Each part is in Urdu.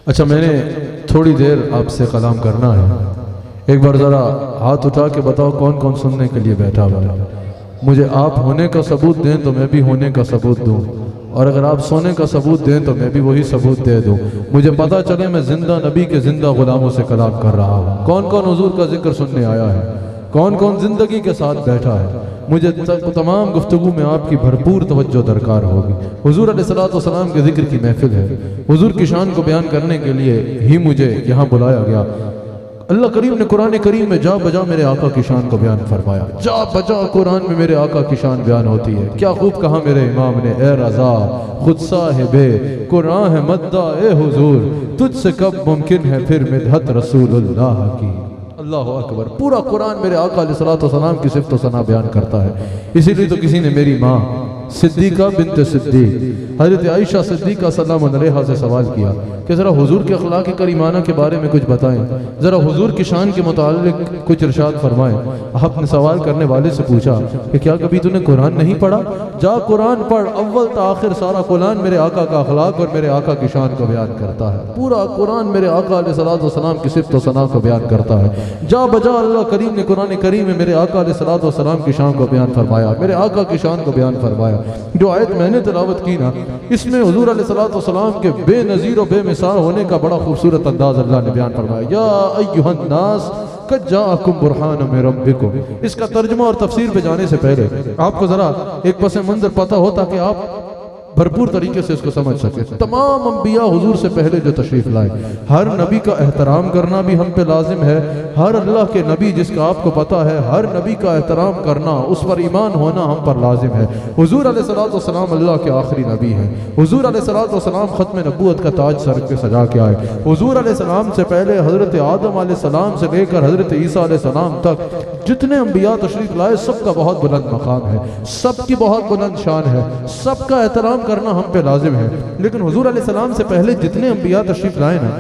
اچھا میں نے تھوڑی دیر آپ سے کلام کرنا ہے. ایک بار ذرا ہاتھ اٹھا کے بتاؤ کون کون سننے کے لیے بیٹھا ہوا ہے. مجھے آپ ہونے کا ثبوت دیں تو میں بھی ہونے کا ثبوت دوں، اور اگر آپ سونے کا ثبوت دیں تو میں بھی وہی ثبوت دے دوں. مجھے پتا چلے میں زندہ نبی کے زندہ غلاموں سے کلام کر رہا ہوں. کون کون حضور کا ذکر سننے آیا ہے، کون کون زندگی کے ساتھ بیٹھا ہے. مجھے تمام گفتگو میں آپ کی بھرپور توجہ درکار ہوگی. حضور علیہ السلام کے ذکر کی محفل ہے. حضور کی شان کو بیان کرنے کے لیے ہی مجھے یہاں بلایا گیا. اللہ کریم نے قرآن کریم میں جا بجا میرے آقا کی شان کو بیان فرمایا. جا بجا قرآن میں میرے آقا کی شان بیان ہوتی ہے. کیا خوب کہا میرے امام نے، اے رضا خود صاحب قرآن ہے مدہ اے حضور، تجھ سے کب ممکن ہے پھر مدحت رسول اللہ کی. اللہ اکبر. پورا قرآن میرے آقا علیہ السلام کی صفت و ثنا بیان کرتا ہے. اسی لیے تو کسی نے میری ماں صدیقہ بنت صدیق حضرت عائشہ صدیقہ سلام علیہا سے سوال کیا کہ ذرا حضور کے اخلاق کریمانہ کے بارے میں کچھ بتائیں، ذرا حضور کی شان کے متعلق کچھ ارشاد فرمائیں. آپ نے سوال کرنے والے سے پوچھا کہ کیا کبھی تو نے قرآن نہیں پڑھا؟ جا قرآن پڑھ، اول تا آخر سارا قرآن میرے آقا کا اخلاق اور میرے آقا کی شان کو بیان کرتا ہے. پورا قرآن میرے آقا علیہ السلام کی صفت و ثنا کو بیان کرتا ہے. جا بجا اللہ کریم نے قرآن کریم میں میرے آقا علیہ السلام کی شان کو بیان فرمایا، میرے آقا کی شان کو بیان فرمایا. جو آیت میں نے تلاوت کی نا، اس میں حضور علیہ السلام کے بے نظیر و بے مثال ہونے کا بڑا خوبصورت انداز اللہ نے بیان فرمایا. یا ایھا الناس قد جاءکم برہان من ربکم. اس کا ترجمہ اور تفسیر پہ جانے سے پہلے آپ کو ذرا ایک پس منظر پتہ ہو تاکہ آپ بھرپور طریقے سے اس کو سمجھ سکے. تمام انبیاء حضور سے پہلے جو تشریف لائے، ہر نبی کا احترام کرنا بھی ہم پہ لازم ہے. ہر اللہ کے نبی جس کا آپ کو پتا ہے، ہر نبی کا احترام کرنا، اس پر ایمان ہونا ہم پر لازم ہے. حضور علیہ السلام اللہ کے آخری نبی ہیں. حضور علیہ السلام ختم نبوت کا تاج سر پہ سجا کے آئے. حضور علیہ السلام سے پہلے حضرت آدم علیہ السلام سے لے کر حضرت عیسیٰ علیہ السلام تک جتنے انبیاء تشریف لائے، سب کا بہت بلند مقام ہے، سب کی بہت بلند شان ہے، سب کا احترام کرنا ہم پہ لازم ہے. لیکن حضور علیہ السلام سے پہلے جتنے انبیاء تشریف لائے نا،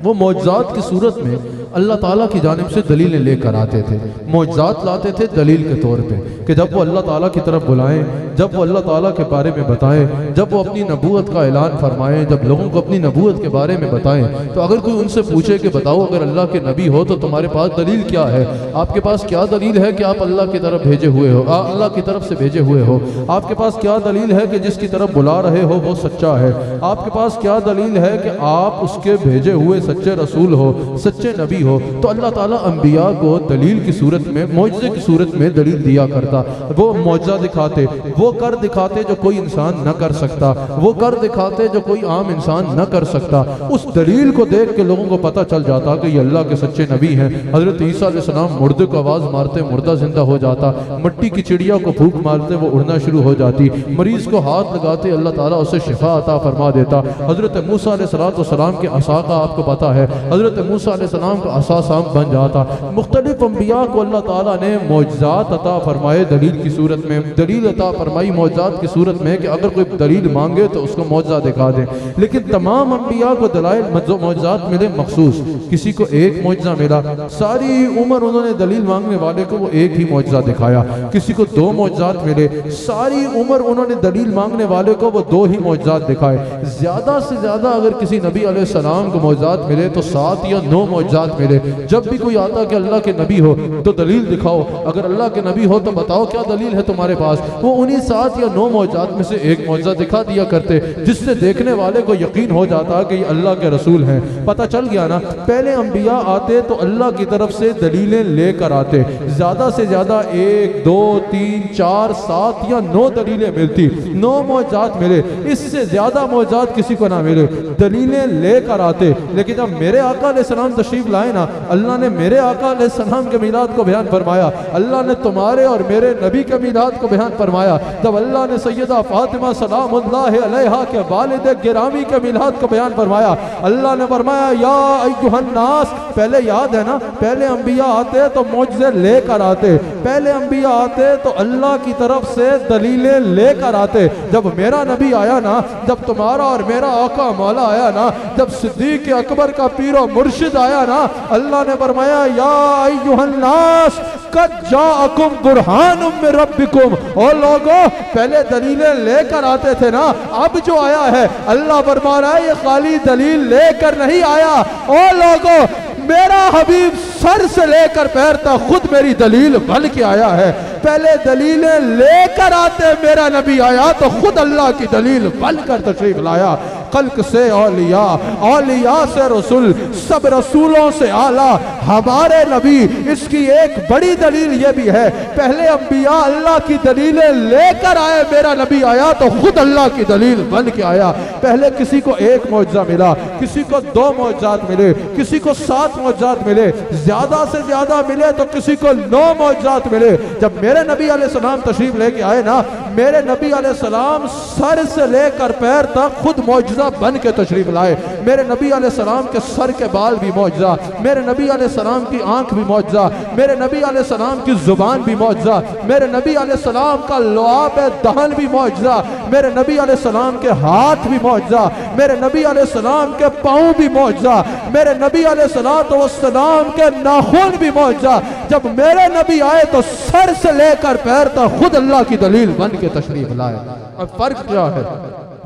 وہ معجزات کی صورت میں اللہ تعالیٰ کی جانب سے دلیلیں لے کر آتے تھے. معجزات لاتے تھے دلیل کے طور پہ کہ جب وہ اللہ تعالیٰ کی طرف بلائیں، جب وہ اللہ تعالیٰ کے بارے میں بتائیں، جب وہ اپنی نبوت کا اعلان فرمائیں، جب لوگوں کو اپنی نبوت کے بارے میں بتائیں، تو اگر کوئی ان سے پوچھے کہ بتاؤ اگر اللہ کے نبی ہو تو تمہارے پاس دلیل کیا ہے، آپ کے پاس کیا دلیل ہے کہ آپ اللہ کی طرف بھیجے ہوئے ہو، اللہ کی طرف سے بھیجے ہوئے ہو، آپ کے پاس کیا دلیل ہے کہ جس کی طرف بلا رہے ہو وہ سچا ہے، آپ کے پاس کیا دلیل ہے کہ آپ اس کے بھیجے ہوئے سچے رسول ہو، سچے نبی ہو، تو اللہ تعالیٰ انبیاء کو دلیل کی صورت میں، معجزے کی صورت میں دلیل دیا کرتا. وہ معجزہ دکھاتے، وہ کر دکھاتے جو کوئی انسان نہ کر سکتا، وہ کر دکھاتے جو کوئی عام انسان نہ کر سکتا. اس دلیل کو دیکھ کے لوگوں کو پتہ چل جاتا کہ یہ اللہ کے سچے نبی ہیں. حضرت عیسیٰ علیہ السلام مردے کو آواز مارتے مردہ زندہ ہو جاتا، مٹی کی چڑیا کو پھونک مارتے وہ اڑنا شروع ہو جاتی، مریض کو ہاتھ لگاتے اللہ تعالیٰ اسے شفا عطا فرما دیتا. حضرت موسیٰ علیہ السلام کے عصا کا آپ کو پتہ ہے، حضرت موسیٰ علیہ السلام کا عصا سام بن جاتا. مختلف انبیاء کو اللہ تعالیٰ نے معجزات عطا فرمائے دلیل کی صورت میں، دلیل عطا فرمائی معجزات کی صورت میں کہ اگر کوئی دلیل مانگے تو اس کو معجزہ دکھا دیں. لیکن تمام انبیاء کو دلائل معجزات ملے مخصوص. کسی کو ایک معجزہ ملا، ساری عمر انہوں نے دلیل مانگنے والے کو وہ ایک ہی معجزہ دکھایا. کسی کو دو معجزات ملے، ساری عمر انہوں نے دلیل مانگنے والے کو وہ دو ہی معجزات دکھائے. زیادہ سے زیادہ اگر کسی نبی علیہ السلام کو معجزات ملے تو 7 یا 9 معجزات ملے. جب بھی کوئی آتا کہ اللہ کے نبی ہو تو دلیل دکھاؤ، اگر اللہ کے نبی ہو تو بتاؤ کیا دلیل ہے تمہارے پاس. وہ انہی 7 یا 9 معجزات میں سے ایک معجزہ دکھا دیا کرتے جس سے دیکھنے والے کو یقین ہو جاتا کہ یہ اللہ کے رسول ہیں. پتہ چل گیا نا. پہلے انبیاء آتے تو اللہ کی طرف سے دلیلیں لے کر آتے، زیادہ سے زیادہ 1 2 3 4 7 یا 9 دلیلیں ملتی. 9 معجزات ملے، اس سے زیادہ معجزات کسی کو نہ ملے، دلیلیں لے کر آتے. لیکن جب میرے آقا علیہ السلام تشریف لائے نا، اللہ نے میرے آقا علیہ السلام کے میلاد کو بیان فرمایا، اللہ نے تمہارے اور میرے نبی کے میلاد کو بیان فرمایا. جب اللہ نے سیدہ فاطمہ سلام اللہ علیہا کے والد گرامی کے میلاد کو بیان فرمایا، اللہ نے فرمایا یا ایھا الناس. پہلے یاد ہے نا، پہلے انبیاء آتے تو معجزے لے کر آتے، پہلے انبیاء آتے تو اللہ کی طرف سے دلیلیں لے کر آتے. جب میرا نبی آیا نا، جب تمہارا اور میرا آقا مولا آیا نا، جب صدیق اکبر کا پیر و مرشد آیا نا، اللہ نے فرمایا یا ایھا الناس قد جاءکم برہان برہان من ربکم، اور لوگوں پہلے دلیلیں لے کر آتے تھے نا، اب جو آیا ہے اللہ فرما رہا ہے یہ خالی دلیل لے کر نہیں آیا، اور لوگوں میرا حبیب سر سے لے کر پیر تک خود میری دلیل بن کے آیا ہے۔ پہلے دلیلیں لے کر آتے میرا نبی آیا تو خود اللہ کی دلیل بن کر تشریف لایا۔ خلق سے اولیاء، اولیاء سے رسول، سب رسولوں سے اعلیٰ ہمارے نبی، اس کی ایک بڑی دلیل یہ بھی ہے پہلے انبیاء اللہ کی دلیلیں لے کر آئے، میرا نبی آیا تو خود اللہ کی دلیل بن کے آیا۔ پہلے کسی کو ایک معجزہ ملا، کسی کو 2 معجزات ملے، کسی کو 7 معجزات ملے، زیادہ سے زیادہ ملے تو کسی کو 9 معجزات ملے۔ جب میرے نبی علیہ السلام تشریف لے کے آئے نا، میرے نبی علیہ السلام سر سے لے کر پیر تک خود معجزہ بن کے تشریف لائے۔ میرے نبی علیہ السلام کے سر کے بال بھی معجزہ، میرے نبی علیہ السلام کی آنکھ بھی معجزہ، میرے نبی علیہ السلام کی زبان بھی معجزہ، میرے نبی علیہ السلام کا لعاب دہن بھی معجزہ، میرے نبی علیہ السلام کے ہاتھ بھی معجزہ، میرے نبی علیہ السلام کے پاؤں بھی معجزہ، میرے نبی علیہ السلام کے ناخن بھی معجزہ۔ جب میرے نبی آئے تو سر سے لے کر پیر تک خود اللہ کی دلیل بن کے تشریف لائے۔ اب فرق کیا ہے؟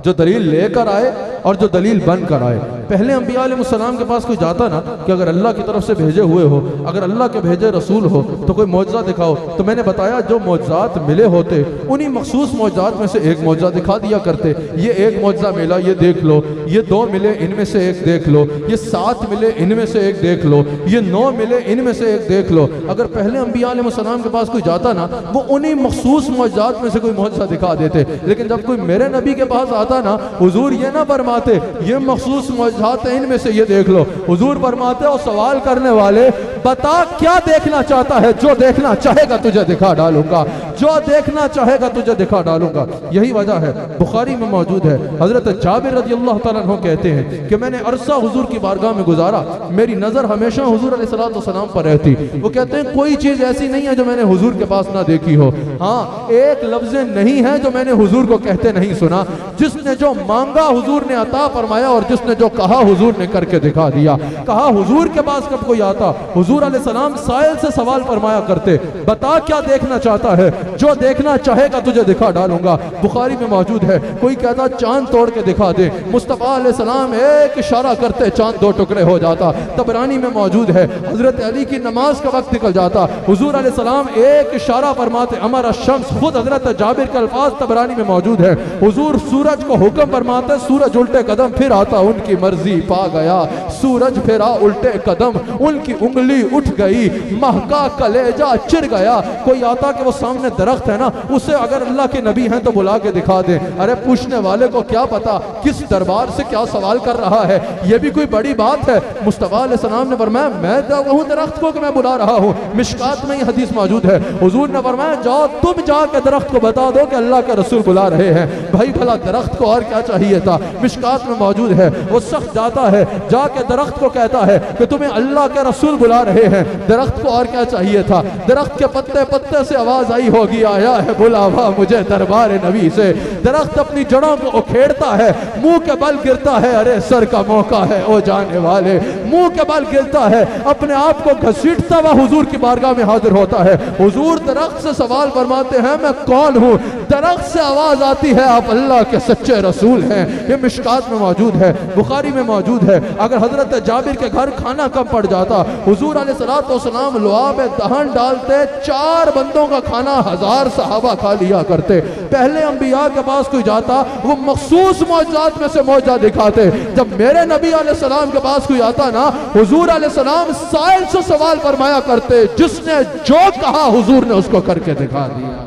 جو دلیل لے کر آئے اور جو دلیل بن کر آئے۔ پہلے انبیاء علیہ السلام کے پاس کوئی جاتا نا کہ اگر اللہ کی طرف سے بھیجے ہوئے ہو، اگر اللہ کے بھیجے رسول ہو تو کوئی معجزہ دکھاؤ، تو میں نے بتایا جو معجزات ملے ہوتے انہی مخصوص معجزات میں سے ایک معجزہ دکھا دیا کرتے۔ یہ ایک معجزہ ملا، یہ دیکھ لو، یہ 2 ملے ان میں سے ایک دیکھ لو، یہ 7 ملے ان میں سے ایک دیکھ لو، یہ 9 ملے ان میں سے ایک دیکھ لو۔ اگر پہلے انبیاء علیہ السلام کے پاس کوئی جاتا نا وہ انہی مخصوص معجزات میں سے کوئی معجزہ دکھا دیتے، لیکن جب کوئی میرے نبی کے پاس آتا نا حضور یہ نہ فرماتے یہ مخصوص معجزات ہیں ان میں سے یہ دیکھ لو، حضور فرماتے اور سوال کرنے والے بتا کیا دیکھنا چاہتا ہے؟ جو دیکھنا چاہے گا تجھے دکھا ڈالوں گا، جو دیکھنا چاہے گا تجھے دکھا ڈالوں گا۔ یہی وجہ ہے بخاری میں موجود ہے، حضرت جابر رضی اللہ تعالیٰ عنہ کہتے ہیں کہ میں نے عرصہ حضور کی بارگاہ میں گزارا، میری نظر ہمیشہ حضور علیہ السلام پر رہتی۔ وہ کہتے ہیں کوئی چیز ایسی نہیں ہے جو میں نے حضور کے پاس نہ دیکھی ہو، ہاں ایک لفظ نہیں ہے جو میں نے حضور کو کہتے نہیں سنا۔ جس نے جو مانگا حضور نے عطا فرمایا، اور جس نے جو کہا حضور نے کر کے دکھا دیا۔ کہا حضور کے پاس کب کوئی آتا حضور علیہ السلام سائل سے سوال فرمایا کرتے، بتا کیا دیکھنا چاہتا ہے؟ جو دیکھنا چاہے گا تجھے دکھا ڈالوں گا۔ بخاری میں موجود ہے کوئی کہتا چاند توڑ کے دکھا دے، مصطفیٰ علیہ السلام ایک اشارہ کرتے چاند 2 ٹکڑے ہو جاتا۔ طبرانی میں موجود ہے حضرت علی کی نماز کا وقت نکل جاتا، حضور علیہ السلام ایک اشارہ فرماتے امر الشمس، خود حضرت جابر کے الفاظ طبرانی میں موجود ہے، حضور سورج کو حکم فرماتے سورج الٹے قدم پھر آتا، ان کی مرضی پا گیا، سورج پھرا الٹے قدم ان کی انگلی اٹھ گئی، مہکا کلیجہ چر گیا۔ کوئی آتا کہ وہ سامنے درخت ہے نا اسے اگر اللہ کے نبی ہیں تو بلا کے دکھا دیں، ارے پوچھنے والے کو کیا پتا کس دربار سے کیا سوال کر رہا ہے، یہ بھی کوئی بڑی بات ہے۔ مصطفیٰ علیہ السلام نے فرمایا میں وہ درخت کو کہ میں بلا رہا ہوں، مشکات میں یہ حدیث موجود ہے، حضور نے فرمایا جاؤ تم جا کے درخت کو بتا دو کہ اللہ کے رسول بلا رہے ہیں۔ بھائی بھلا درخت کو اور کیا چاہیے تھا؟ مشکات میں موجود ہے وہ شخص جاتا ہے جا کے درخت کو کہتا ہے کہ تمہیں اللہ کے رسول بلا رہے ہیں، درخت کو اور کیا چاہیے تھا؟ درخت کے پتے پتے سے آواز آئی ہوگی آیا ہے بلاوا مجھے دربار نبی سے۔ درخت اپنی جڑوں کو اکھیڑتا ہے، منہ کے بل گرتا ہے، ارے سر کا موقع ہے او جانے والے، منہ کے بل گرتا ہے، اپنے آپ کو گھسیٹتا ہوا حضور کی بارگاہ میں حاضر ہوتا ہے۔ حضور درخت سے سوال فرماتے ہیں میں کون ہوں؟ درخت سے آواز آتی ہے آپ اللہ کے سچے رسول ہیں۔ یہ مشکات میں موجود ہے، بخاری میں موجود ہے۔ اگر حضرت جابر کے گھر کھانا کم پڑ جاتا حضور علیہ السلام لعاب دہن ڈالتے، 4 بندوں کا کھانا 1000 صحابہ کھا لیا کرتے۔ پہلے انبیاء کے پاس کوئی جاتا وہ مخصوص معجزات میں سے معجزہ دکھاتے، جب میرے نبی علیہ السلام کے پاس کوئی آتا نا حضور علیہ السلام سائل سے سوال فرمایا کرتے، جس نے جو کہا حضور نے اس کو کر کے دکھا دیا۔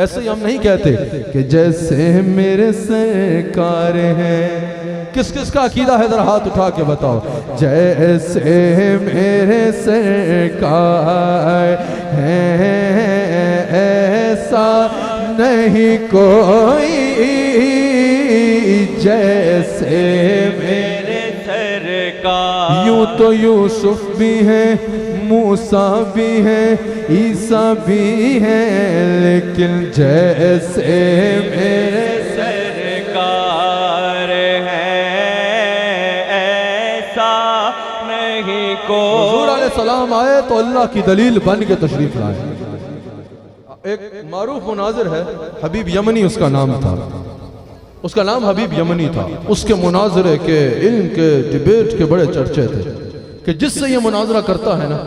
ایسے ہی ہم نہیں کہتے کہ جیسے میرے سرکار ہیں، کس کس کا عقیدہ ہے ذرا ہاتھ اٹھا کے بتاؤ، جیسے میرے سرکار ہیں ایسا نہیں کوئی، جیسے میرے سرکار۔ یوں تو یوسف بھی ہیں، موسیٰ بھی ہیں، عیسیٰ بھی ہیں، لیکن جیسے میرے سرکار ہیں ایسا نہیں کوئی۔ حضور علیہ السلام آئے تو اللہ کی دلیل بن کے تشریف لائے۔ ایک معروف مناظر ہے حبیب یمنی اس کا نام تھا، اس کا نام حبیب یمنی تھا. اس کے مناظرے کے، علم کے، ڈیبیٹ کے بڑے چرچے تھے کہ جس سے یہ مناظرہ کرتا ہے نا،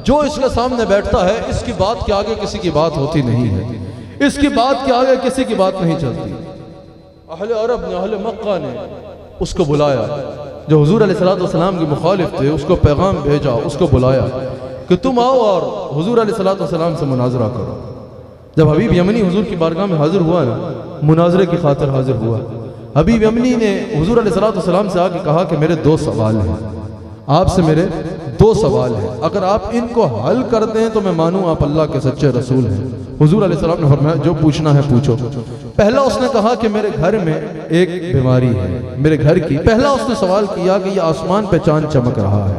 جو اس کے سامنے بیٹھتا ہے، اس کی بات کے آگے کسی کی بات ہوتی نہیں ہے، اس کی بات کے آگے کسی کی بات نہیں چلتی. اہل عرب نے، اہل مکہ نے اس کو بلایا، جو حضور علیہ السلام کے مخالف تھے، اس کو پیغام بھیجا، اس کو بلایا کہ تم آؤ اور حضور علیہ السلام سے مناظرہ کرو. جب حبیب یمنی حضور کی بارگاہ میں حاضر ہوا نا، مناظرے کی خاطر حاضر ہوا، حبیب یمنی نے حضور علیہ السلام سے آگے کہا کہ میرے 2 سوال ہیں، آپ سے میرے 2 سوال ہیں، اگر آپ ان کو حل کر دیں تو میں مانوں آپ اللہ کے سچے رسول ہیں. حضور علیہ السلام نے فرمایا جو پوچھنا ہے پوچھو. پہلا اس نے کہا کہ میرے گھر میں ایک بیماری ہے، میرے گھر کی. پہلا اس نے سوال کیا کہ یہ آسمان پہ چاند چمک رہا ہے.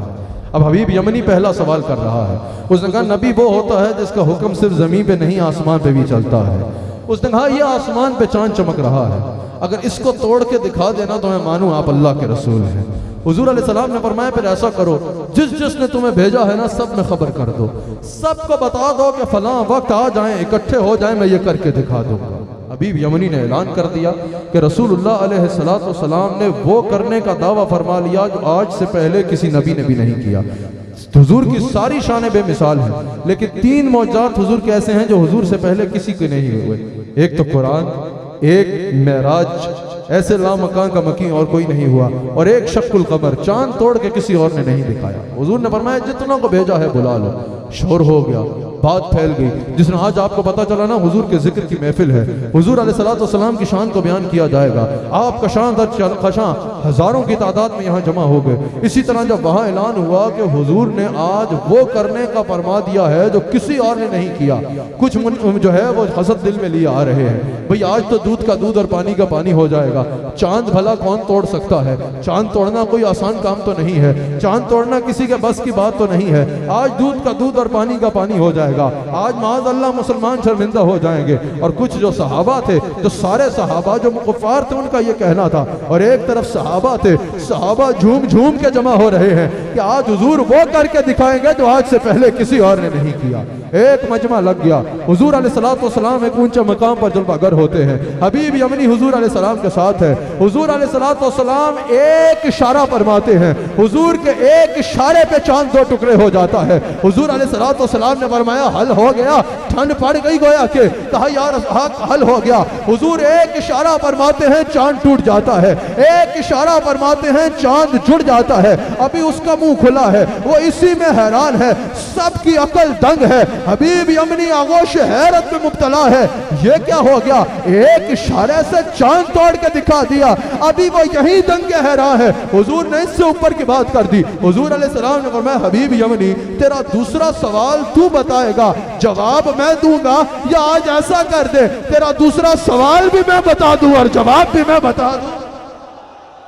اب حبیب یمنی پہلا سوال کر رہا ہے. اس نے کہا نبی وہ ہوتا ہے جس کا حکم صرف زمین پہ نہیں آسمان پہ بھی چلتا ہے. اس نے کہا یہ آسمان پہ چاند چمک رہا ہے، اگر اس کو توڑ کے دکھا دینا تو میں مانوں آپ اللہ کے رسول ہیں. حضور علیہ السلام نے فرمایا پھر ایسا کرو، جس نے تمہیں بھیجا ہے نا، سب میں خبر کر دو، سب کو بتا دو کہ فلاں وقت آ جائیں، اکٹھے ہو جائیں، میں یہ کر کے دکھا دوں گا. حبیب یمنی نے اعلان کر دیا کہ رسول اللہ علیہ السلام نے وہ کرنے کا دعویٰ فرما لیا جو آج سے پہلے کسی نبی نے بھی نہیں کیا. حضور کی ساری شانیں بے مثال ہیں، لیکن 3 معجزات حضور کے ایسے ہیں جو حضور سے پہلے کسی کے نہیں ہوئے. ایک تو قرآن، ایک معراج، ایسے لامکان کا مکین اور کوئی نہیں ہوا، اور ایک شق القمر، چاند توڑ کے کسی اور نے نہیں دکھایا. حضور نے فرمایا جتنا کو بھیجا ہے بلا لو. شور ہو گیا، بات پھیل گئی. جس نے آج آپ کو پتا چلا نا حضور کے ذکر کی محفل ہے، حضور علیہ السلام کی شان کو بیان کیا جائے گا، آپ کا شان در خشاں ہزاروں کی تعداد میں یہاں جمع ہو گئے. اسی طرح جب وہاں اعلان ہوا کہ حضور نے آج وہ کرنے کا فرما دیا ہے جو کسی اور نے نہیں کیا، کچھ جو ہے وہ حسد دل میں لیے آ رہے ہیں، بھئی آج تو دودھ کا دودھ اور پانی کا پانی ہو جائے گا. چاند بھلا کون توڑ سکتا ہے؟ چاند توڑنا کوئی آسان کام تو نہیں ہے، چاند توڑنا کسی کے بس کی بات تو نہیں ہے. آج دودھ کا دودھ اور پانی کا پانی ہو جائے گا. آج معاذ اللہ مسلمان شرمندہ ہو جائیں گے. اور کچھ جو صحابہ تھے، جو سارے صحابہ جو کفار تھے، ان کا یہ کہنا تھا، اور ایک طرف صحابہ تھے، صحابہ جھوم جھوم کے جمع ہو رہے ہیں کہ آج حضور وہ کر کے دکھائیں گے جو آج سے پہلے کسی اور نے نہیں کیا. ایک مجمع لگ گیا. حضور علیہ السلام ایک اونچے مقام پر جلوہ گر ہوتے ہیں. حبیب یمنی حضور علیہ السلام کے ساتھ ہے. حضور علیہ السلام ایک اشارہ فرماتے ہیں، حضور کے ایک اشارے پہ چاند 2 ٹکڑے ہو جاتا ہے. حضور علیہ السلام نے فرمایا حل ہو گیا. ٹھنڈ پڑ گئی گویا کہ، کہا یا حل ہو گیا. حضور ایک اشارہ فرماتے ہیں چاند ٹوٹ جاتا ہے، ایک اشارہ فرماتے ہیں چاند جڑ جاتا ہے. ابھی اس کا منہ کھلا ہے، وہ اسی میں حیران ہے، سب کی عقل دنگ ہے. حبیب یمنی آغوش حیرت میں مبتلا ہے، یہ کیا ہو گیا؟ ایک اشارے سے چاند توڑ کے دکھا دیا. ابھی وہ یہی دنگ کے حیران ہے. حضور نے اس سے اوپر کی بات کر دی. حضور علیہ السلام نے فرمایا حبیب یمنی تیرا دوسرا سوال تو بتائے گا، جواب میں دوں گا، یا آج ایسا کر دے تیرا دوسرا سوال بھی میں بتا دوں اور جواب بھی میں بتا دوں.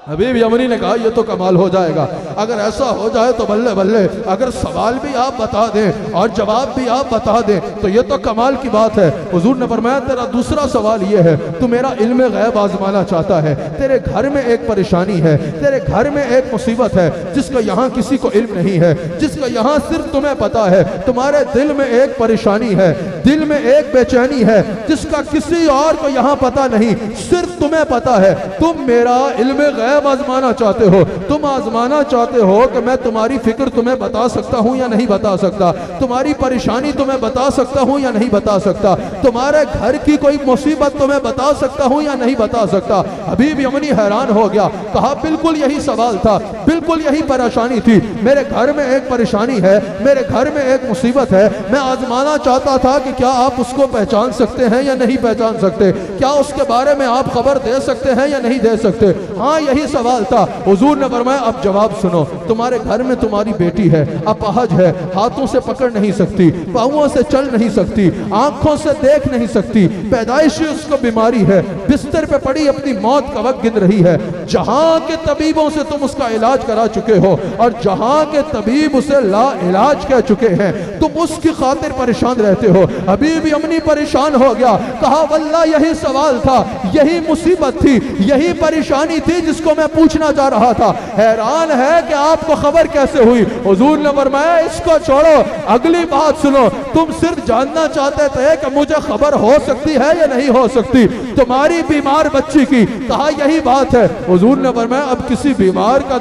حبیب یمنی نے کہا یہ تو کمال ہو جائے گا. اگر ایسا ہو جائے تو بلے بلے، اگر سوال بھی آپ بتا دیں اور جواب بھی آپ بتا دیں تو یہ تو کمال کی بات ہے. حضور نے فرمایا تیرا دوسرا سوال یہ ہے، تو میرا علم غیب آزمانا چاہتا ہے. تیرے گھر میں ایک پریشانی ہے، تیرے گھر میں ایک مصیبت ہے جس کا یہاں کسی کو علم نہیں ہے، جس کا یہاں صرف تمہیں پتا ہے. تمہارے دل میں ایک پریشانی ہے، دل میں ایک بے چینی ہے جس کا کسی اور کو یہاں پتا نہیں، صرف تمہیں پتا ہے. تم میرا علم غیب آزمانا چاہتے ہو، تم آزمانا چاہتے ہو کہ میں تمہاری فکر تمہیں بتا سکتا ہوں یا نہیں بتا سکتا، تمہاری پریشانی تمہیں بتا سکتا ہوں یا نہیں بتا سکتا، تمہارے گھر کی کوئی مصیبت تمہیں بتا سکتا ہوں یا نہیں بتا سکتا. حبیب یمنی حیران ہو گیا. کہا بالکل یہی سوال تھا، بالکل یہی پریشانی تھی. میرے گھر میں ایک پریشانی ہے، میرے گھر میں ایک مصیبت ہے. میں آزمانا چاہتا تھا کہ کیا آپ اس کو پہچان سکتے ہیں یا نہیں پہچان سکتے، کیا اس کے بارے میں آپ خبر دے سکتے ہیں یا نہیں دے سکتے. ہاں یہی سوال تھا. حضور نے فرمایا اب جواب سنو. تمہارے گھر میں تمہاری بیٹی ہے، اپاہج ہے، ہاتھوں سے پکڑ نہیں سکتی، پاؤں سے چل نہیں سکتی، آنکھوں سے دیکھ نہیں سکتی، پیدائشی اس کو بیماری ہے، بستر پہ پڑی اپنی موت کا وقت گن رہی ہے. جہاں کے طبیبوں سے تم اس کا علاج علاج کرا چکے ہو اور جہاں کے طبیب اسے لا علاج کہہ چکے ہیں، تم اس کی خاطر پریشان رہتے ہو۔ حبیب یمنی پریشان ہو گیا، کہا واللہ یہی سوال تھا، یہی مصیبت تھی، یہی پریشانی تھی جس کو میں پوچھنا چاہ رہا تھا۔ حیران ہے کہ آپ کو خبر کیسے ہوئی؟ حضور نے فرمایا اس کو چھوڑو، اگلی بات سنو، تم صرف جاننا چاہتے تھے کہ مجھے خبر ہو سکتی ہے یا نہیں ہو سکتی تمہاری بیمار بچی کی؟ کہا یہی بات ہے۔ حضور نے فرمایا اب کسی بیمار کا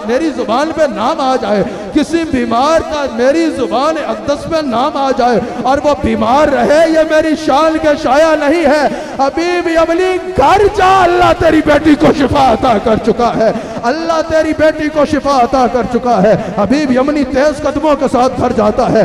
میری زبان پہ نام آ جائے، کسی بیمار کا میری زبان اقدس پہ نام آ جائے اور وہ بیمار رہے، یہ میری شان کے شایع نہیں ہے۔ حبیب یمنی گھر جا، اللہ تیری بیٹی کو شفا عطا کر چکا ہے، اللہ تیری بیٹی کو شفا عطا کر چکا ہے۔ حبیب یمنی تیز قدموں کے ساتھ گھر جاتا ہے،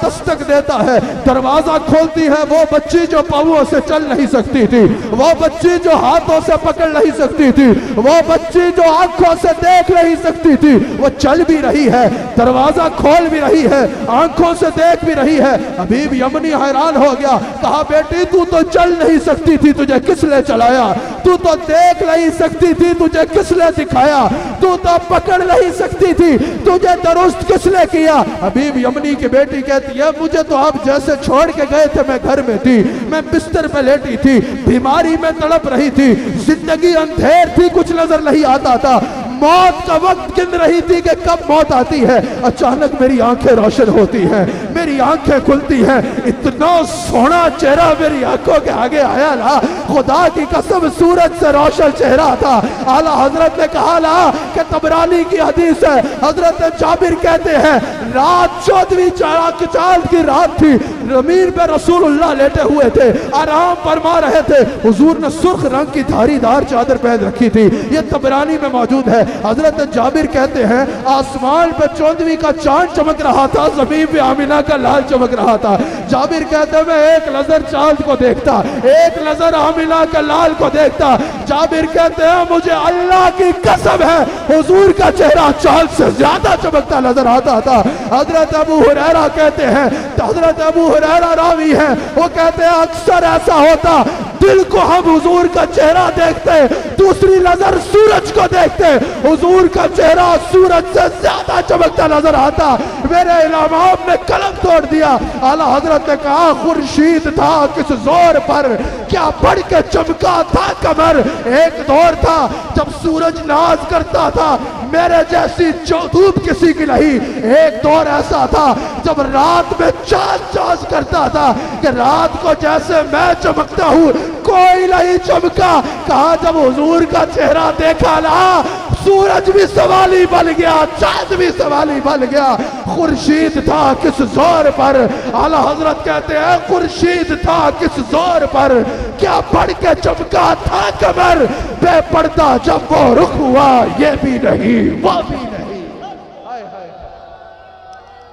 دستک دیتا ہے، دروازہ کھولتی ہے وہ بچی جو پاؤں سے چل نہیں سکتی تھی، وہ بچی جو ہاتھوں سے پکڑ نہیں سکتی تھی، وہ بچی جو آنکھوں سے دیکھ نہیں سکتی تھی، وہ چل بھی رہی ہے، دروازہ کھول بھی رہی ہے، آنکھوں سے دیکھ بھی رہی ہے۔ حبیب یمنی حیران ہو گیا، کہا بیٹی تو تو چل نہیں سکتی تھی، تجھے کس نے چلایا؟ تو تو دیکھ نہیں سکتی تھی، تجھے کس نے دکھایا؟ تو تو پکڑ نہیں سکتی تھی، تجھے درست کس نے کیا؟ حبیب یمنی کی بیٹی کہتی ہے مجھے تو آپ جیسے چھوڑ کے گئے تھے، میں گھر میں تھی، میں بستر پہ لیٹی تھی، بیماری میں تڑپ رہی تھی، زندگی اندھیر تھی، کچھ نظر نہیں آتا تھا، موت کا وقت گن رہی تھی کہ کب موت آتی ہے۔ اچانک میری آنکھیں روشن ہوتی ہیں، میری آنکھیں کھلتی ہیں، اتنا سونا چہرہ میری آنکھوں کے آگے آیا نا، خدا کی قسم سورج سے روشن چہرہ تھا۔ اعلیٰ حضرت نے کہا نا کہ طبرانی کی حدیث ہے، حضرت جابر کہتے ہیں رات 14ویں چاند کی رات تھی، زمین پہ رسول اللہ لیٹے ہوئے تھے، آرام فرما رہے تھے، حضور نے سرخ رنگ کی دھاری دار چادر پہن رکھی تھی، یہ طبرانی میں موجود ہے۔ حضرت جابر کہتے ہیں آسمان پہ 14ویں کا چاند چمک رہا تھا، زمین پہ آمینہ کا لال چمک رہا تھا۔ جابر کہتے ہیں میں ایک نظر چاند کو دیکھتا، ایک نظر آمینہ کا لال کو دیکھتا، جابر کہتے ہیں مجھے اللہ کی قسم ہے حضور کا چہرہ چاند سے زیادہ چمکتا نظر آتا تھا۔ حضرت ابو ہریرہ کہتے ہیں، حضرت ابو ہریرہ راوی ہیں، وہ کہتے ہیں اکثر ایسا ہوتا دل کو ہم حضور کا چہرہ دیکھتے، دوسری نظر سورج کو دیکھتے، حضور کا چہرہ سورج سے زیادہ چمکتا نظر آتا۔ میرے امام نے قلم توڑ دیا، اعلیٰ حضرت نے کہا خورشید تھا کس زور پر، کیا بڑھ کے چمکا تھا قمر۔ ایک دور تھا جب سورج ناز کرتا تھا میرے جیسی دھوپ کسی کی نہیں، ایک دور ایسا تھا جب رات میں چاند چاند کرتا تھا کہ رات کو جیسے میں چمکتا ہوں کوئی نہیں چمکا۔ کہا جب حضور کا چہرہ دیکھا نا سورج بھی سوالی بن گیا، چاند بھی سوالی بن گیا، خورشید تھا کس زور پر۔ اعلیٰ حضرت کہتے ہیں خورشید تھا کس زور پر، کیا بڑھ کے چمکا تھا قمر، بے پردہ جب وہ رخ ہوا یہ بھی نہیں وہ بھی نہیں۔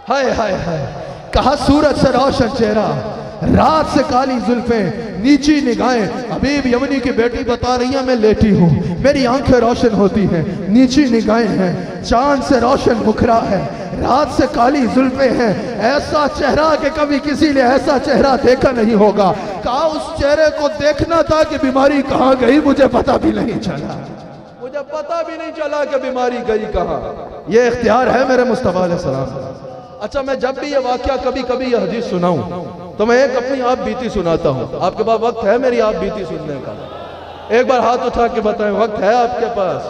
ہائے ہائے ہائے، کہا سورج سے روشن چہرہ، رات سے کالی زلفیں، نیچی نگاہیں۔ حبیب یمنی کی بیٹی بتا رہی ہے میں لیٹی ہوں، میری آنکھیں روشن ہوتی ہیں، نیچی نگاہیں ہیں، چاند سے روشن مکھرا ہے، رات سے کالی زلفیں ہیں، ایسا چہرہ کہ کبھی کسی نے ایسا چہرہ دیکھا نہیں ہوگا۔ کہا اس چہرے کو دیکھنا تھا کہ بیماری کہاں گئی مجھے پتہ بھی نہیں چلا، مجھے پتہ بھی نہیں چلا کہ بیماری گئی کہاں۔ یہ اختیار ہے میرے مصطفیٰ علیہ السلام۔ اچھا میں جب بھی یہ واقعہ کبھی یہ حدیث سناؤں تو میں ایک اپنی آپ بیتی سناتا ہوں۔ آپ کے پاس وقت ہے میری آپ بیتی سننے کا؟ ایک بار ہاتھ اٹھا کے بتائیں وقت ہے آپ کے پاس؟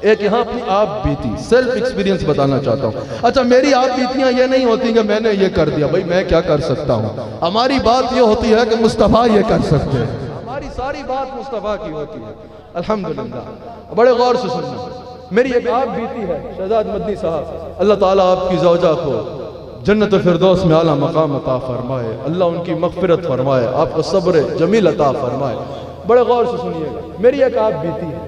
ایک یہاں اپنی آپ بیتی سیلف ایکسپیرینس بتانا چاہتا ہوں۔ اچھا میری آپ بیتیاں یہ نہیں ہوتی کہ میں نے یہ کر دیا، بھائی میں کیا کر سکتا ہوں، ہماری بات یہ ہوتی ہے کہ مصطفیٰ یہ کر سکتے ہیں، ہماری ساری بات مصطفیٰ کی ہوتی ہے۔ الحمدللہ بڑے غور سے سننا، میری ایک آپ بیتی ہے شہزاد مدنی صاحب، اللہ تعالیٰ آپ کی زوجہ کو جنت فردوس میں اعلیٰ مقام عطا فرمائے، اللہ ان کی مغفرت فرمائے، آپ کو صبر جمیل عطا فرمائے۔ بڑے غور سے سنیے گا، میری ایک آپ بیتی ہے،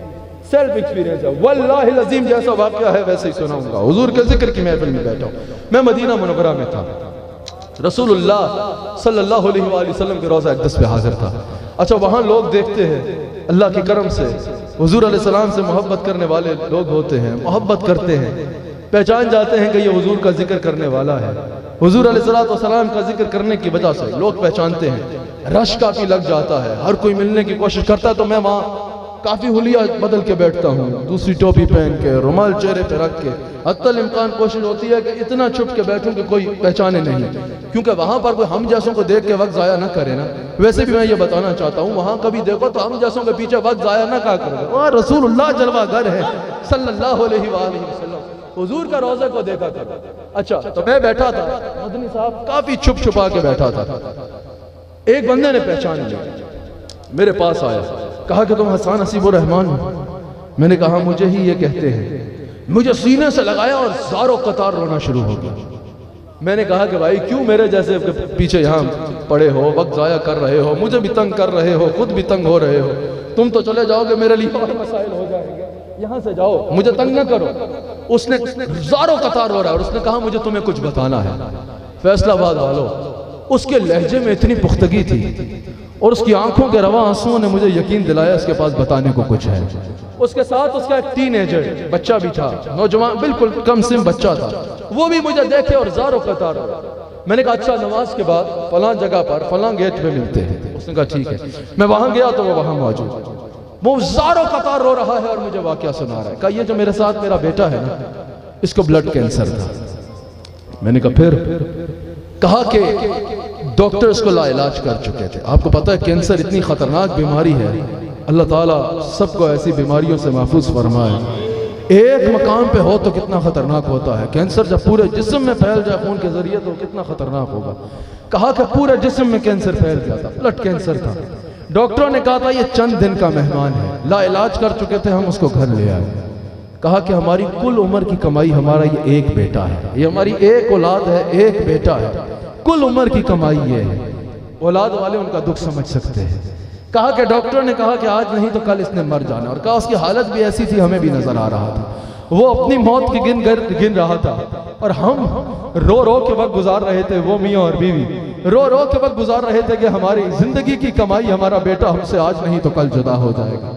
سیلف ایکسپیرینس ہے، واللہ العظیم جیسا واقعہ ہے ویسے ہی سناؤں گا۔ حضور کے ذکر کی محفل میں بیٹھا ہوں، میں مدینہ منورہ میں تھا، رسول اللہ صلی اللہ علیہ وآلہ وسلم کے روضہ اقدس پہ حاضر تھا۔ اچھا وہاں لوگ دیکھتے ہیں اللہ کی کرم سے حضور علیہ السلام سے محبت کرنے والے لوگ ہوتے ہیں، محبت کرتے ہیں، پہچان جاتے ہیں کہ یہ حضور کا ذکر کرنے والا ہے۔ حضور علیہ السلام کا ذکر کرنے کی وجہ سے لوگ پہچانتے ہیں، رش کافی لگ جاتا ہے، ہر کوئی ملنے کی کوشش کرتا ہے۔ تو میں وہاں کافی حلیہ بدل کے بیٹھتا ہوں، دوسری ٹوپی پہن کے، رومال چہرے پہ رکھ کے، حتی الامکان کوشش ہوتی ہے کہ اتنا چھپ کے بیٹھوں کہ کوئی پہچانے نہیں، کیونکہ وہاں پر کوئی ہم جیسوں کو دیکھ کے وقت ضائع نہ کرے نا۔ ویسے بھی میں یہ بتانا چاہتا ہوں، وہاں کبھی دیکھو تو ہم جیسوں کے پیچھے وقت ضائع نہ کرے، وہاں رسول اللہ جلوہ گر ہے صلی اللہ علیہ وآلہ وسلم، حضور کا روضہ کو دیکھا کرو۔ اچھا تو میں بیٹھا تھا، مدنی صاحب کافی چھپ چھپا کے بیٹھا تھا، ایک بندے نے پہچان لیا، میرے پاس آیا، کہا کہ تم حسان حسیب الرحمان ہو؟ میں نے کہا مجھے ہی یہ کہتے ہیں۔ مجھے سینے سے لگایا اور زار و قطار رونا شروع ہو گیا۔ میں نے کہا کہ بھائی کیوں میرے جیسے پیچھے یہاں پڑے ہو، وقت ضائع کر رہے ہو، مجھے بھی تنگ کر رہے ہو، خود بھی تنگ ہو رہے ہو، تم تو چلے جاؤ گے میرے لیے اور مسائل ہو جائیں گے، یہاں سے جاؤ، مجھے تنگ نہ کرو۔ اس نے زار و قطار ہو رہا ہے اور اس نے کہا مجھے تمہیں کچھ بتانا ہے۔ فیصلہ آباد والو، اس کے لہجے میں اتنی پختگی تھی اور اس کی آنکھوں کے رواں آنسوؤں نے مجھے یقین دلایا اس کے پاس بتانے کو کچھ ہے۔ اس کے ساتھ اس کا ایک ٹین ایجر بچہ بھی تھا، نوجوان بالکل کم سن بچہ تھا، وہ بھی مجھے دیکھے اور زار و قطار ہو۔ میں نے کہا اچھا نماز کے بعد فلاں جگہ پر فلاں گیٹ پہ ملتے ہیں۔ اس نے کہا ٹھیک ہے۔ میں وہاں گیا تو وہ وہاں موجود، وہ زار و قطار رو رہا ہے اور مجھے واقعہ سنا رہا ہے۔ کہا یہ جو میرے ساتھ میرا بیٹا ہے نا، اس کو بلڈ کینسر تھا۔ میں نے کہا پھر؟ کہا کہ ڈاکٹر اس کو لا علاج کر چکے تھے۔ آپ کو پتہ ہے کینسر اتنی خطرناک بیماری ہے، اللہ تعالیٰ سب کو ایسی بیماریوں سے محفوظ فرمائے۔ ایک مقام پہ ہو تو کتنا خطرناک ہوتا ہے، کینسر جب پورے جسم میں پھیل جائے خون کے ذریعے تو کتنا خطرناک ہوگا۔ کہا کہ پورے جسم میں کینسر پھیل گیا تھا، بلڈ کینسر تھا۔ ڈاکٹروں نے کہا تھا یہ چند دن کا مہمان ہے، لا علاج کر چکے تھے، ہم اس کو گھر لے آئے۔ کہا کہ ہماری کل عمر کی کمائی ہمارا یہ ایک بیٹا ہے، یہ ہماری ایک اولاد ہے، ایک بیٹا ہے، کل عمر کی کمائی یہ ہے۔ اولاد والے ان کا دکھ سمجھ سکتے ہیں۔ کہا کہ ڈاکٹر نے کہا کہ آج نہیں تو کل اس نے مر جانا، اور کہا اس کی حالت بھی ایسی تھی ہمیں بھی نظر آ رہا تھا، وہ اپنی موت کی گن رہا تھا اور ہم رو رو کے وقت گزار رہے تھے، وہ میاں اور بیوی رو رو کے وقت گزار رہے تھے کہ ہماری زندگی کی کمائی ہمارا بیٹا ہم سے آج نہیں تو کل جدا ہو جائے گا۔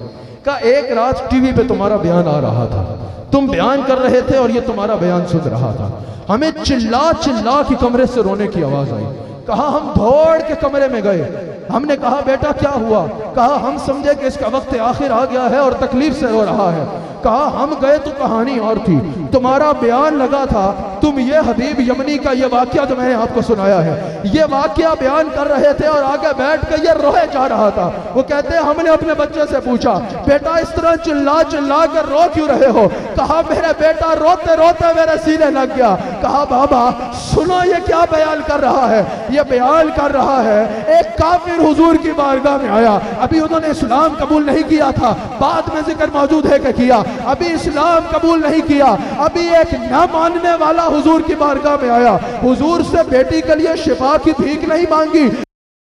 کہا ایک رات ٹی وی پہ تمہارا بیان آ رہا تھا، تم بیان کر رہے تھے اور یہ تمہارا بیان سن رہا تھا، ہمیں چلا چلا کی کمرے سے رونے کی آواز آئی۔ کہا ہم دوڑ کے کمرے میں گئے، ہم نے کہا بیٹا کیا ہوا؟ کہا ہم سمجھے کہ اس کا وقت آخر آ گیا ہے اور تکلیف سے رو رہا ہے۔ کہا ہم گئے تو کہانی اور تھی، تمہارا بیان لگا تھا، تم یہ حبیب یمنی کا یہ واقعہ جو میں نے آپ کو سنایا ہے یہ واقعہ بیان کر رہے تھے اور آگے بیٹھ کے یہ روئے جا رہا تھا۔ وہ کہتے ہیں ہم نے اپنے بچے سے پوچھا بیٹا اس طرح چلا چلا کر رو کیوں رہے ہو؟ کہا میرے بیٹا روتے روتے میرے سینے لگ گیا۔ کہا بابا سنو یہ کیا بیان کر رہا ہے؟ یہ بیان کر رہا ہے ایک کافر حضور کی بارگاہ میں آیا، ابھی انہوں نے اسلام قبول نہیں کیا تھا، بعد میں ذکر موجود ہے کہ کیا، ابھی اسلام قبول نہیں کیا، ابھی ایک نہ ماننے والا حضور کی بارگاہ میں آیا، حضور سے بیٹی کے لیے شفا کی بھیک نہیں مانگی،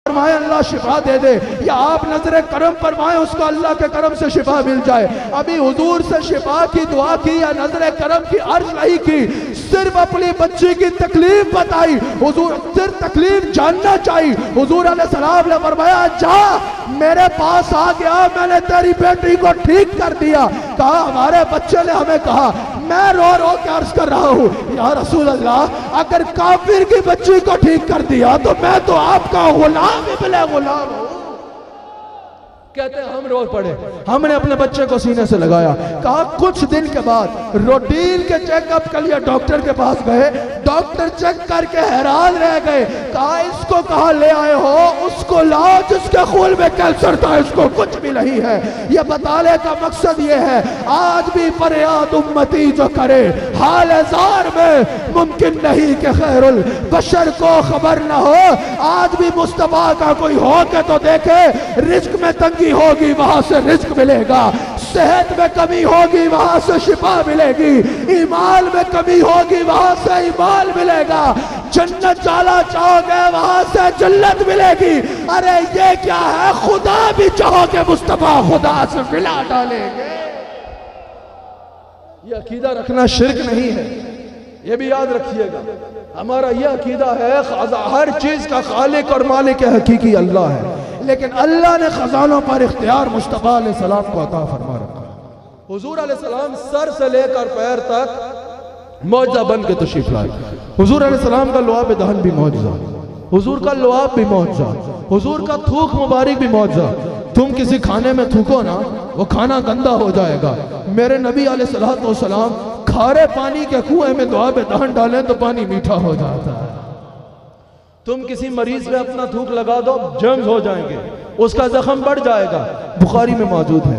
فرمائے اللہ شفا دے دے، یا آپ نظر کرم فرمائے اس کو اللہ کے کرم سے شفا مل جائے۔ ابھی حضور سے شفا کی دعا کی یا نظر کرم کی عرض نہیں کی، صرف اپنی بچی کی تکلیف بتائی، حضور صرف تکلیف جاننا چاہیے۔ حضور علیہ السلام نے فرمایا جا میرے پاس آ گیا، میں نے تیری بیٹی کو ٹھیک کر دیا۔ کہا ہمارے بچے نے ہمیں کہا، میں رو رو کے عرض کر رہا ہوں یا رسول اللہ اگر کافر کی بچی کو ٹھیک کر دیا تو میں تو آپ کا غلام ابن غلام ہوں۔ کہتے ہیں ہم رو پڑے، ہم نے اپنے بچے کو سینے سے لگایا۔ کہا کچھ دن کے بعد روٹین کے چیک اپ کے لیے ڈاکٹر کے پاس گئے، ڈاکٹر چیک کر کے حیران رہ گئے، کہا اس کو کہاں لے آئے ہو؟ اس کو لاؤ جس کے خون میں کینسر تھا، اس کو کچھ بھی نہیں ہے۔ یہ بتانے کا مقصد یہ ہے آج بھی فریاد امتی جو کرے حال زار میں ممکن نہیں کہ خیر البشر کو خبر نہ ہو۔ آج بھی مصطفیٰ کا کوئی ہو کے تو دیکھے، رزق میں تنگی ہوگی وہاں سے رزق ملے گا، صحت میں کمی ہوگی وہاں سے شفا ملے گی، ایمان میں کمی ہوگی وہاں سے ایمان ملے گا، جنت جانا چاہو گے وہاں سے جنت ملے گی۔ ارے یہ کیا ہے، خدا بھی چاہو کہ مصطفیٰ خدا سے ملا ڈالیں گے۔ یہ عقیدہ رکھنا شرک نہیں ہے، یہ بھی یاد رکھیے گا، ہمارا یہ عقیدہ ہے ہر چیز کا خالق اور مالک حقیقی اللہ ہے، لیکن اللہ نے خزانوں پر اختیار مصطفیٰ علیہ السلام کو عطا فرما رکھا۔ حضور علیہ السلام سر سے لے کر پیر تک معجزہ بن کے تشریف لائے۔ حضور علیہ السلام کا لعاب دہن بھی معجزہ، حضور کا لعاب بھی معجزہ، حضور کا تھوک مبارک بھی معجزہ۔ تم کسی کھانے میں تھوکو نا، وہ کھانا گندا ہو جائے گا۔ میرے نبی علیہ السلام کھارے پانی کے کنویں میں دعا پہ دہن ڈالیں تو پانی میٹھا ہو جاتا ہے۔ تم کسی مریض پہ اپنا تھوک لگا دو، جرمز ہو جائیں گے، اس کا زخم بڑھ جائے گا۔ بخاری میں موجود ہے،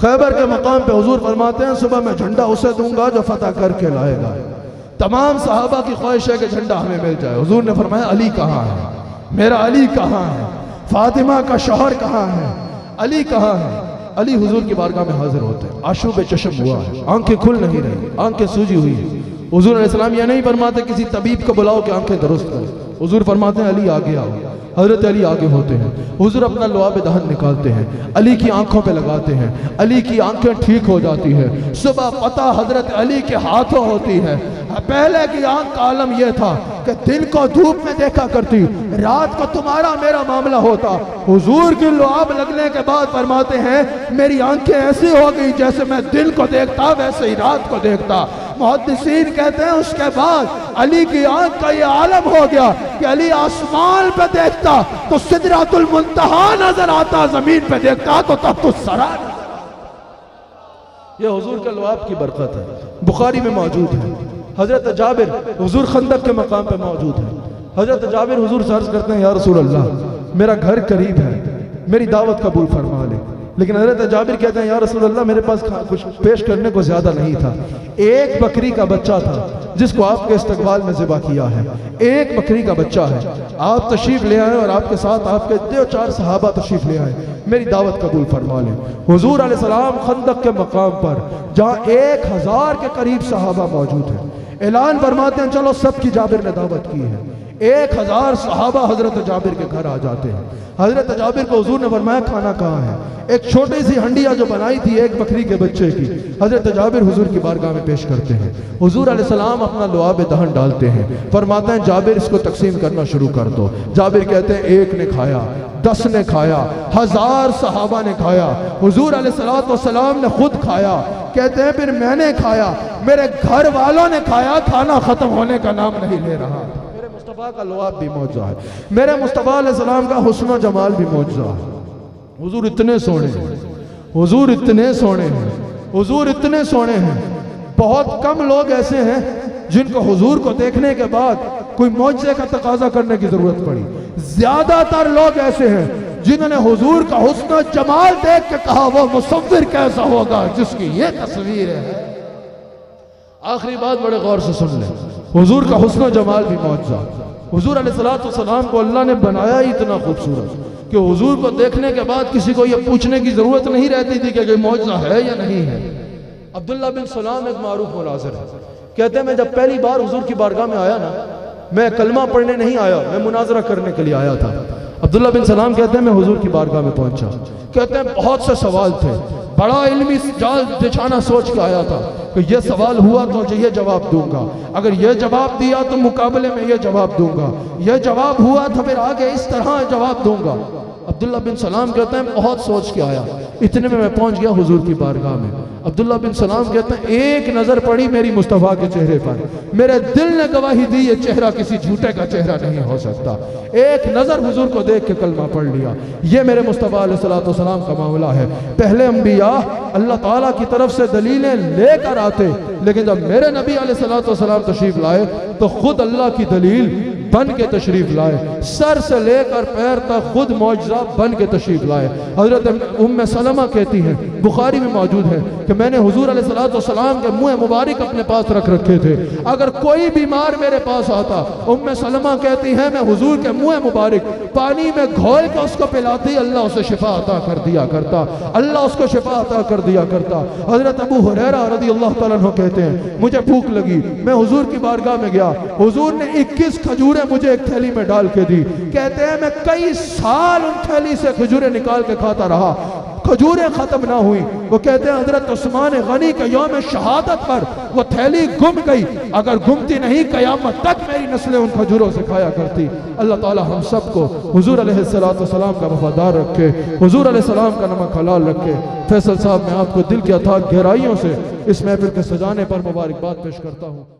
خیبر کے مقام پہ حضور فرماتے ہیں صبح میں جھنڈا اسے دوں گا جو فتح کر کے لائے گا۔ تمام صحابہ کی خواہش ہے کہ جھنڈا ہمیں مل جائے۔ حضور نے فرمایا علی کہاں ہے؟ میرا علی کہاں ہے؟ فاطمہ کا شوہر کہاں ہے؟ علی کہاں ہے؟ علی حضور کی بارگاہ میں حاضر ہوتے ہیں، آشوب چشم ہوا ہے، آنکھیں کھل نہیں رہی، آنکھیں سوجی ہوئی ہیں۔ حضور علیہ السلام یہ نہیں فرماتے کسی طبیب کو بلاؤ کہ آنکھیں درست کرے، حضور فرماتے ہیں علی آگے آؤ۔ حضرت علی آگے ہوتے ہیں، حضور اپنا لعاب دہن نکالتے ہیں، علی کی آنکھوں پہ لگاتے ہیں، علی کی آنکھیں ٹھیک ہو جاتی ہیں۔ صبح فتح حضرت علی کے ہاتھوں ہوتی ہے۔ پہلے کی آنکھ کا عالم یہ تھا کہ دن کو دھوپ میں دیکھا کرتی، رات کو تمہارا میرا معاملہ ہوتا۔ حضور کی لعاب لگنے کے بعد فرماتے ہیں میری آنکھیں ایسی ہو گئی جیسے میں دن کو دیکھتا ویسے ہی رات کو دیکھتا۔ محدثین کہتے ہیں اس کے بعد علی کی آنکھ کا یہ عالم ہو گیا کہ علی آسمان پہ دیکھتا تو سدرۃ المنتہا نظر آتا، زمین پہ دیکھتا تو تحت الثری۔ یہ حضور کے لعاب کی برکت ہے، بخاری میں موجود ہے۔ حضرت جابر حضور خندق کے مقام پہ موجود ہے۔ حضرت جابر حضور سے عرض کرتے ہیں یا رسول اللہ میرا گھر قریب ہے، میری دعوت قبول فرما لے۔ لیکن حضرت جابر کہتے ہیں یا رسول اللہ میرے پاس کچھ پیش کرنے کو زیادہ نہیں تھا۔ ایک بکری کا بچہ تھا جس کو آپ کے استقبال میں ذبح کیا ہے، ایک بکری کا بچہ ہے، آپ تشریف لے آئے اور آپ کے ساتھ آپ کے 2-4 صحابہ تشریف لے آئے، میری دعوت قبول فرما لیں۔ حضور علیہ السلام خندق کے مقام پر جہاں 1000 کے قریب صحابہ موجود ہیں، اعلان فرماتے ہیں چلو سب کی جابر نے دعوت کی ہے۔ 1000 صحابہ حضرت جابر کے گھر آ جاتے ہیں۔ حضرت جابر کو حضور نے فرمایا کھانا کہاں ہے؟ ایک چھوٹی سی ہنڈیا جو بنائی تھی ایک بکری کے بچے کی، حضرت جابر حضور کی بارگاہ میں پیش کرتے ہیں۔ حضور علیہ السلام اپنا لعاب دہن ڈالتے ہیں، فرماتے ہیں جابر اس کو تقسیم کرنا شروع کر دو۔ جابر کہتے ہیں 1 نے کھایا، 10 نے کھایا، 1000 صحابہ نے کھایا، حضور علیہ السلام نے خود کھایا۔ کہتے ہیں پھر میں نے کھایا، میرے گھر والوں نے کھایا، کھانا ختم ہونے کا نام نہیں لے رہا۔ میرے مصطفیٰ کا لعاب بھی معجزہ ہے، میرے مصطفیٰ علیہ السلام کا حسن و جمال بھی معجزہ ہے۔ حضور اتنے سونے ہیں، حضور اتنے سونے ہیں، حضور اتنے سونے ہیں۔ بہت کم لوگ ایسے ہیں جن کو حضور کو دیکھنے کے بعد کوئی معجزے کا تقاضا کرنے کی ضرورت پڑی۔ زیادہ تر لوگ ایسے ہیں جنہوں نے حضور کا حسن و جمال دیکھ کے کہا وہ مصور کیسا ہوگا جس کی یہ تصویر ہے۔ آخری بات بڑے غور سے سن لیں، حضور کا حسن و جمال بھی معجزہ۔ حضور علیہ السلام کو اللہ نے بنایا ہی اتنا خوبصورت کہ حضور کو دیکھنے کے بعد کسی کو یہ پوچھنے کی ضرورت نہیں رہتی تھی کہ یہ معجزہ ہے یا نہیں ہے۔ عبداللہ بن سلام ایک معروف مناظر ہے، کہتے ہیں میں جب پہلی بار حضور کی بارگاہ میں آیا نا، میں کلمہ پڑھنے نہیں آیا، میں مناظرہ کرنے کے لیے آیا تھا۔ عبداللہ بن سلام کہتے ہیں میں حضور کی بارگاہ میں پہنچا، کہتے ہیں بہت سے سوال تھے، بڑا علمی جال بچھانا سوچ کے آیا تھا کہ یہ سوال ہوا تو یہ جواب دوں گا، اگر یہ جواب دیا تو مقابلے میں یہ جواب دوں گا، یہ جواب ہوا تو پھر آگے اس طرح جواب دوں گا۔ عبداللہ بن سلام کہتے ہیں بہت سوچ کے آیا، اتنے میں پہنچ گیا حضور کی بارگاہ میں۔ عبداللہ بن سلام کہتے ہیں ایک نظر پڑی میری مصطفیٰ کے چہرے پر، میرے دل نے گواہی دی یہ چہرہ کسی جھوٹے کا چہرہ نہیں ہو سکتا۔ ایک نظر حضور کو دیکھ کے کلمہ پڑھ لیا۔ یہ میرے مصطفیٰ علیہ السلام کا معاملہ ہے۔ پہلے انبیاء اللہ تعالیٰ کی طرف سے دلیلیں لے کر آتے، لیکن جب میرے نبی علیہ السلام تشریف لائے تو خود اللہ کی دلیل بن کے تشریف لائے، سر سے لے کر پیر تک خود معجزہ بن کے تشریف لائے۔ حضرت ام سلمہ کہتی ہیں، بخاری میں موجود ہے کہ میں نے حضور علیہ السلام کے منہ مبارک اپنے پاس رکھ رکھے تھے، اگر کوئی بیمار میرے پاس آتا، ام سلمہ کہتی ہیں میں حضور کے منہ مبارک پانی میں گھول کے اس کو پلاتی، اللہ اسے شفا عطا کر دیا کرتا، اللہ اس کو شفا عطا کر دیا کرتا۔ حضرت ابو ہریرہ رضی اللہ تعالیٰ عنہ کہتے ہیں مجھے بھوک لگی، میں حضور کی بارگاہ میں گیا، حضور نے 21 کھجوریں مجھے ایک تھیلی میں ڈال کے دی۔ کہتے ہیں میں کئی سال ان تھیلی سے کھجوریں نکال کے کھاتا رہا، کھجوریں ختم نہ ہوئی۔ وہ کہتے ہیں حضرت عثمان غنی کے یوم شہادت پر وہ تھیلی گم گئی، اگر گمتی نہیں قیامت تک میری نسلیں ان کھجوروں سے کھایا کرتی۔ اللہ تعالی ہم سب کو حضور علیہ السلام کا وفادار رکھے، حضور علیہ السلام کا نمک حلال رکھے۔ فیصل صاحب میں آپ کو دل کی اتھاک گہرائیوں سے اس محفل کے سجانے پر مبارکباد پیش کرتا ہوں۔